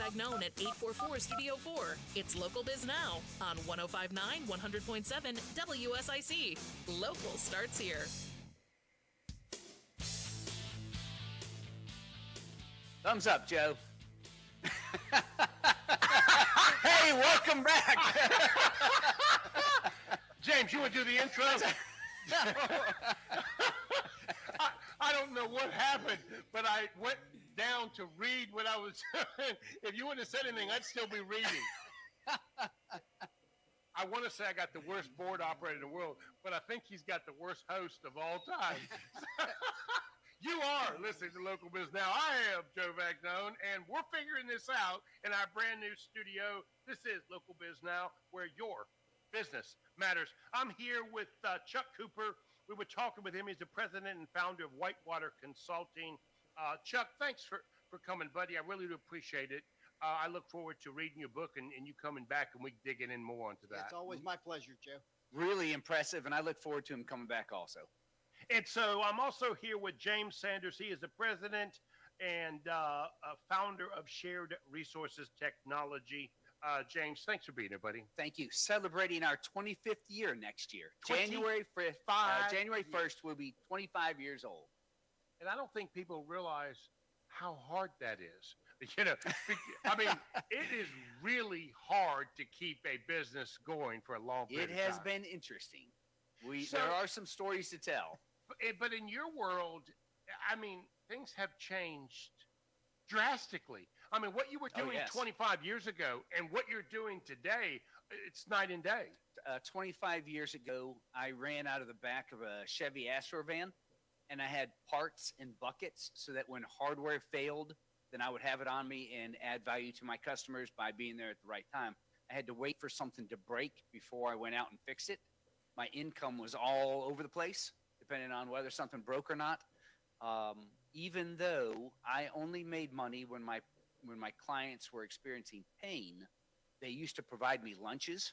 Bagnone at 844-STUDIO4. It's Local Biz Now on 105.9, 100.7 WSIC. Local starts here. Thumbs up, Joe. Hey, welcome back. James, you want to do the intro? I don't know what happened, but I went down to read what I was doing. If you wouldn't have said anything, I'd still be reading. I want to say I got the worst board operator in the world, but I think he's got the worst host of all time. You are listening to Local Biz Now. I am Joe Vagnone, and we're figuring this out in our brand new studio. This is Local Biz Now, where your business matters. I'm here with Chuck Cooper. We were talking with him. He's the president and founder of Whitewater Consulting. Chuck, thanks for coming, buddy. I really do appreciate it. I look forward to reading your book and you coming back and we digging in more onto that. It's always my pleasure, Joe. Really impressive, and I look forward to him coming back also. And so I'm also here with James Sanders. He is the president and founder of Shared Resources Technology. James, thanks for being here, buddy. Thank you. Celebrating our 25th year next year. January 1st, we'll be 25 years old. And I don't think people realize how hard that is. You know, I mean, it is really hard to keep a business going for a long period of time. It has been interesting. There are some stories to tell. But in your world, I mean, things have changed drastically. I mean, what you were doing 25 years ago and what you're doing today, it's night and day. 25 years ago, I ran out of the back of a Chevy Astro van, and I had parts in buckets so that when hardware failed, then I would have it on me and add value to my customers by being there at the right time. I had to wait for something to break before I went out and fixed it. My income was all over the place, depending on whether something broke or not. Even though I only made money when my clients were experiencing pain, they used to provide me lunches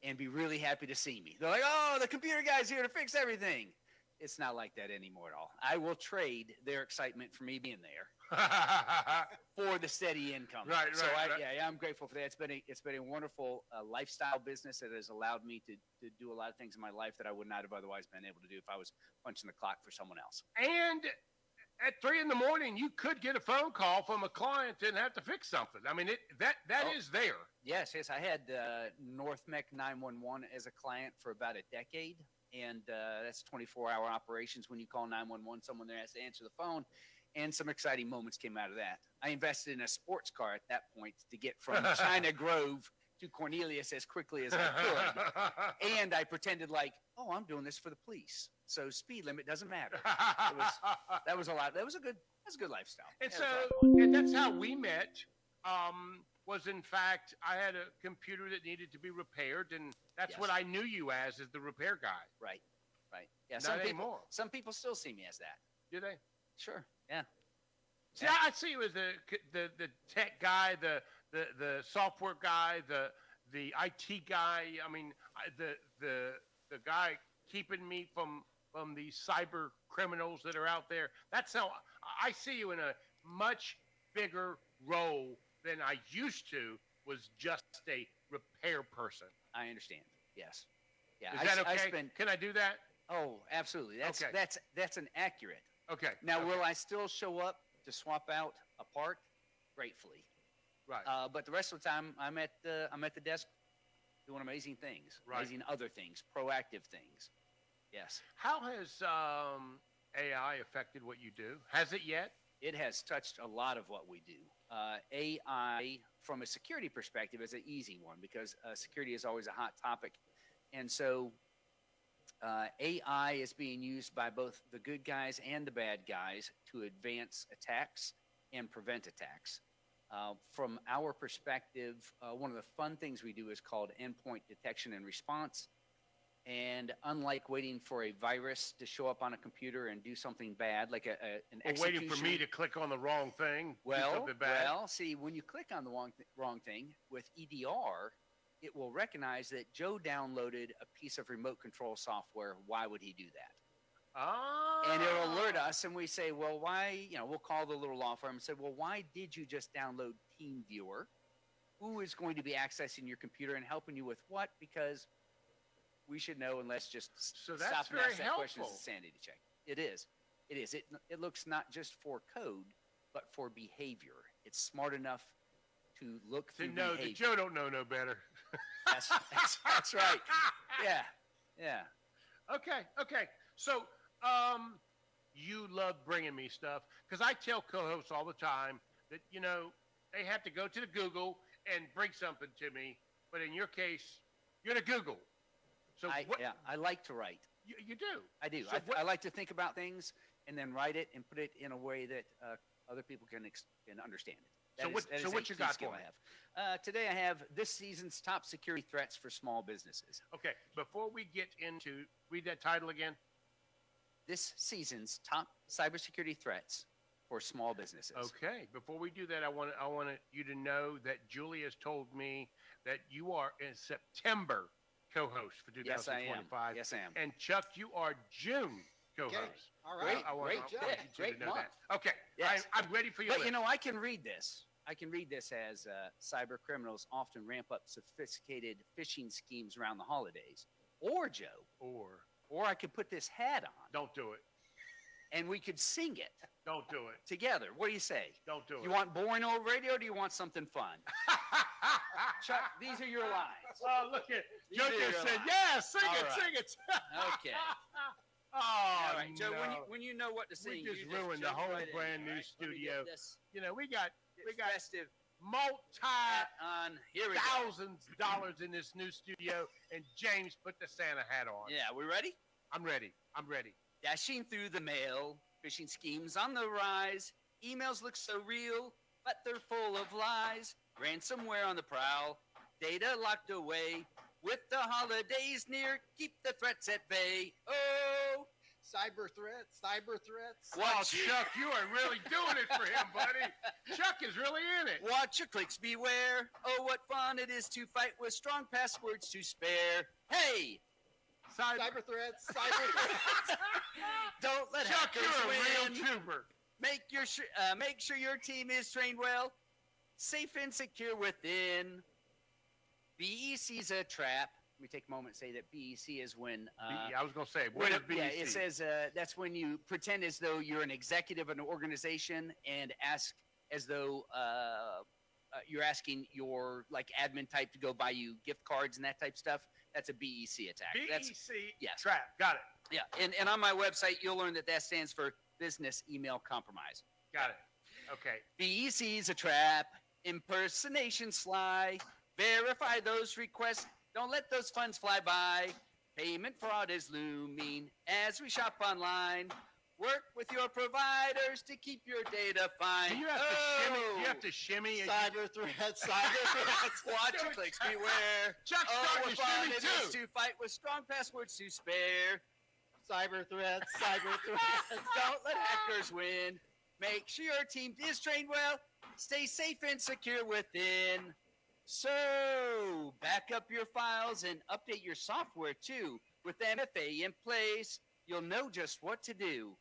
and be really happy to see me. They're like, "Oh, the computer guy's here to fix everything." It's not like that anymore at all. I will trade their excitement for me being there for the steady income. Right. I'm grateful for that. It's been a wonderful lifestyle business that has allowed me to do a lot of things in my life that I would not have otherwise been able to do if I was punching the clock for someone else. And at 3 a.m, you could get a phone call from a client and have to fix something. I mean, that is there. Yes. I had North Mech 911 as a client for about a decade, and that's 24-hour operations. When you call 911, someone there has to answer the phone. And some exciting moments came out of that. I invested in a sports car at that point to get from China Grove to Cornelius as quickly as I could. And I pretended like, "Oh, I'm doing this for the police, so speed limit doesn't matter." That was a lot. That was a good lifestyle. And that's how we met. Was in fact, I had a computer that needed to be repaired, and that's what I knew you as the repair guy. Right. Yeah. Not anymore. Some people still see me as that. Do they? Sure. Yeah. See, I see you as the tech guy, the software guy, the IT guy. I mean, the guy keeping me from these cyber criminals that are out there. That's how I see you in a much bigger role than I used to. Was just a repair person. I understand. Yes. Yeah. Is that okay? Can I do that? Oh, absolutely. That's an accurate. Okay. Now, will I still show up to swap out a part? Gratefully. Right. But the rest of the time, I'm at the desk doing amazing things, amazing other things, proactive things. Yes. How has AI affected what you do? Has it yet? It has touched a lot of what we do. AI, from a security perspective, is an easy one because security is always a hot topic. And so AI is being used by both the good guys and the bad guys to advance attacks and prevent attacks. From our perspective, one of the fun things we do is called endpoint detection and response. And unlike waiting for a virus to show up on a computer and do something bad, like an execution. Waiting for me to click on the wrong thing, do something bad. Well, see, when you click on the wrong thing with EDR, it will recognize that Joe downloaded a piece of remote control software. Why would he do that? And it'll alert us, and we say, well, why? We'll call the little law firm and say, well, why did you just download team viewer, who is going to be accessing your computer and helping you with what, because we should know, and let's just So that's stop and very ask that question as helpful. a sanity check. It is. It is. It looks not just for code, but for behavior. It's smart enough to look To through know behavior. that Joe don't know no better. That's right. Yeah. Okay. So, you love bringing me stuff because I tell co-hosts all the time that they have to go to the Google and bring something to me. But in your case, you're the Google. So I like to write. You do. I do. So I like to think about things and then write it and put it in a way that other people can understand it. So what you got for me? I have. Today I have this season's top security threats for small businesses. Okay. Before we get into, read that title again. This season's top cybersecurity threats for small businesses. Okay. Before we do that, I want you to know that Julie has told me that you are in September co-host for 2025. Yes, I am. And Chuck, you are June co-host. Okay. All right. Great job. Great to know month. that. Okay. Yes. I'm ready for you. But I can read this. I can read this as cyber criminals often ramp up sophisticated phishing schemes around the holidays. Or, Joe, or I could put this hat on. Don't do it. And we could sing it. Don't do it. Together. What do you say? Don't do it. You want boring old radio, or do you want something fun? Chuck, these are your lines. Oh, look at These Joe are your just said, lines. yeah, sing All it, right. sing it. Okay. Oh, All right, Joe. no. When you know what to sing, We just you ruined the jump whole right in, brand all new right? Let me studio. get this we got festive multi on. Here we go. thousands of dollars in this new studio, and James put the Santa hat on. Yeah, we ready? I'm ready. Dashing through the mail, phishing schemes on the rise. Emails look so real, but they're full of lies. Ransomware on the prowl, data locked away. With the holidays near, keep the threats at bay. Oh, Cyberthreat. Wow, Chuck, you are really doing it for him, buddy. Chuck is really in it. watch your clicks beware. Oh, what fun it is to fight with strong passwords to spare. Hey, Cyberthreat. don't let Chuck, hackers you're a win. real trooper. Make sure your team is trained well, safe and secure within. BEC is a trap. Let me take a moment and say that BEC is when. I was going to say, what is BEC? Yeah, it says that's when you pretend as though you're an executive of an organization and ask as though you're asking your admin type to go buy you gift cards and that type of stuff. That's a BEC attack. That's yes. Trap. Got it. Yeah, and on my website you'll learn that stands for business email compromise. Got it. Okay. BEC is a trap. Impersonation sly. Verify those requests. Don't let those funds fly by. Payment fraud is looming as we shop online. Work with your providers to keep your data fine. Do you have to shimmy? Do you have to shimmy? Cyberthreat. Watch your clicks, beware. Chuck's starting what to fun shimmy it is too. to fight with strong passwords to spare. Cyberthreat. Don't let hackers win. Make sure your team is trained well. Stay safe and secure within. So, back up your files and update your software too. With MFA in place, you'll know just what to do.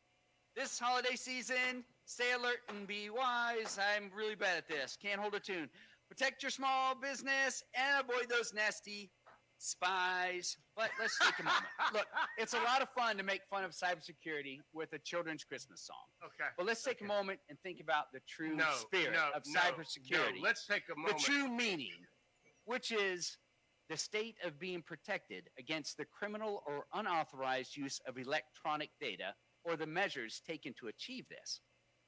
This holiday season, stay alert and be wise. I'm really bad at this. Can't hold a tune. Protect your small business and avoid those nasty spies. But let's take a moment. Look, it's a lot of fun to make fun of cybersecurity with a children's Christmas song. Okay. But let's take a moment and think about the true spirit of no, cybersecurity. No, let's take a moment. The true meaning, which is the state of being protected against the criminal or unauthorized use of electronic data or the measures taken to achieve this.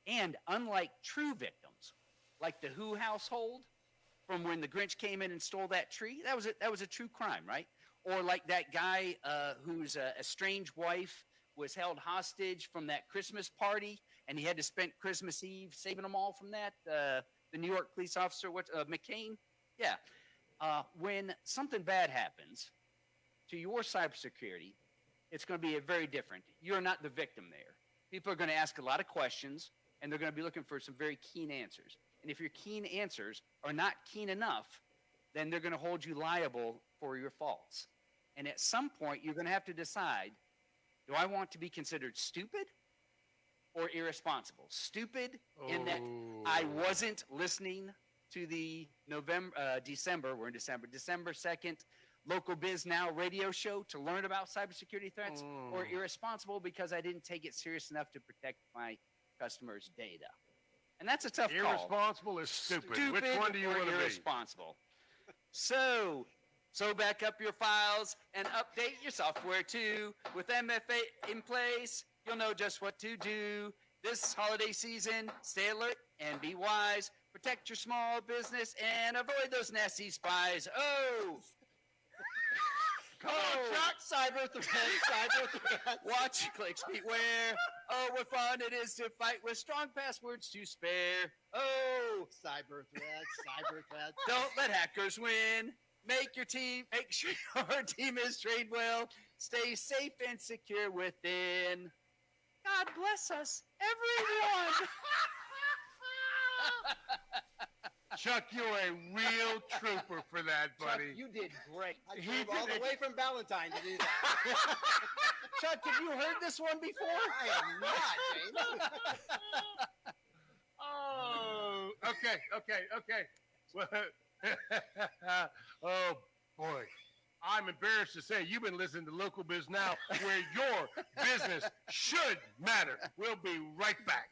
And unlike true victims, like the Who household, from when the Grinch came in and stole that tree, that was a true crime, right? Or like that guy whose estranged wife was held hostage from that Christmas party, and he had to spend Christmas Eve saving them all from that. The New York police officer, McCain? Yeah. When something bad happens to your cybersecurity, it's going to be very different. You're not the victim there. People are going to ask a lot of questions, and they're going to be looking for some very keen answers. And if your keen answers are not keen enough, then they're going to hold you liable for your faults. And at some point, you're going to have to decide, do I want to be considered stupid or irresponsible? Stupid in that I wasn't listening to the December 2nd, Local Biz Now radio show to learn about cybersecurity threats, or irresponsible because I didn't take it serious enough to protect my customers' data? And that's a tough call. Irresponsible or stupid? Which one do you want to be? Irresponsible. So back up your files and update your software too. With MFA in place, you'll know just what to do. This holiday season, stay alert and be wise. Protect your small business and avoid those nasty spies. Come on, Chuck. Cyberthreat. Watch, clicks, beware. Oh, what fun it is to fight with strong passwords to spare. Oh, Cyberthreat. don't let hackers win. Make sure your team is trained well. Stay safe and secure within. God bless us, everyone. Chuck, you're a real trooper for that, buddy. Chuck, you did great. I drove all the way from Valentine to do that. Chuck, have you heard this one before? I am not, James. Oh, okay. Well, oh, boy. I'm embarrassed to say you've been listening to Local Biz Now, where your business should matter. We'll be right back.